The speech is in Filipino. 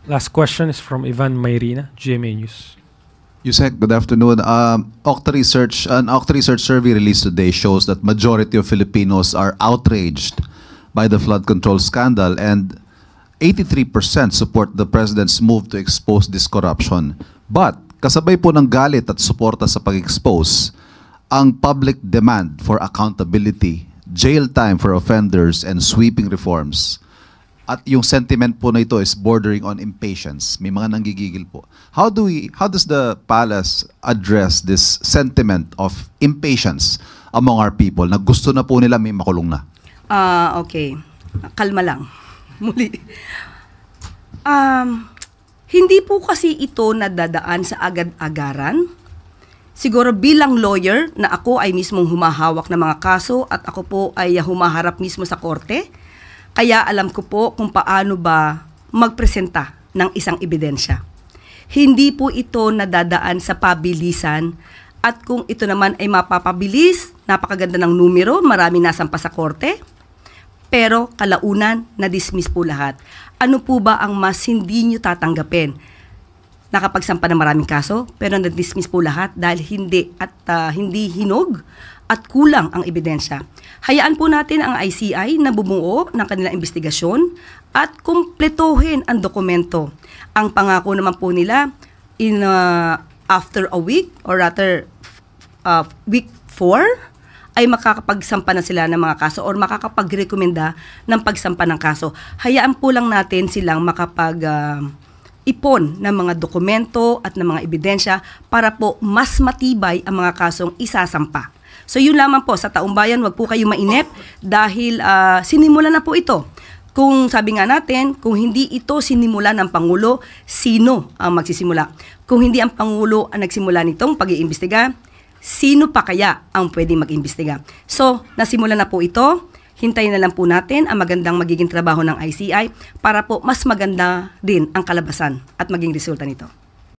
Last question is from Ivan Mayrina, GMA News. Yusek, good afternoon. An Octa Research survey released today shows that majority of Filipinos are outraged by the flood control scandal, and 83% support the president's move to expose this corruption. But kasabay po ng galit at suporta sa pag-expose, ang public demand for accountability, jail time for offenders, and sweeping reforms. At yung sentiment po na ito is bordering on impatience. May mga nanggigigil po. How does the palace address this sentiment of impatience among our people na gusto na po nila may makulong na? Okay. Kalma lang. Muli. Hindi po kasi ito nadadaan sa agad-agaran. Siguro bilang lawyer na ako ay mismong humahawak ng mga kaso at ako po ay humaharap mismo sa korte, kaya alam ko po kung paano ba magpresenta ng isang ebidensya. Hindi po ito nadadaan sa pabilisan, at kung ito naman ay mapapabilis, napakaganda ng numero, marami nasampa sa korte, pero kalaunan, na-dismiss po lahat. Ano po ba ang mas hindi nyo tatanggapin? Nakapagsampa ng maraming kaso, pero na-dismiss po lahat dahil hindi hinog at kulang ang ebidensya. Hayaan po natin ang ICI na bumuo ng kanilang investigasyon at kumpletohin ang dokumento. Ang pangako naman po nila, after a week, or rather week 4, ay makakapagsampa na sila ng mga kaso or makakapagrekomenda ng pagsampa ng kaso. Hayaan po lang natin silang ipon ng mga dokumento at ng mga ebidensya para po mas matibay ang mga kasong isasampa. So yun lamang po, sa taong bayan, wag po kayo mainip dahil sinimula na po ito. Kung sabi nga natin, kung hindi ito sinimula ng Pangulo, sino ang magsisimula? Kung hindi ang Pangulo ang nagsimula nitong pag-iimbestiga, sino pa kaya ang pwedeng mag-imbestiga? So, nasimula na po ito. Hintayin na lang po natin ang magandang magiging trabaho ng ICI para po mas maganda din ang kalabasan at maging resulta nito.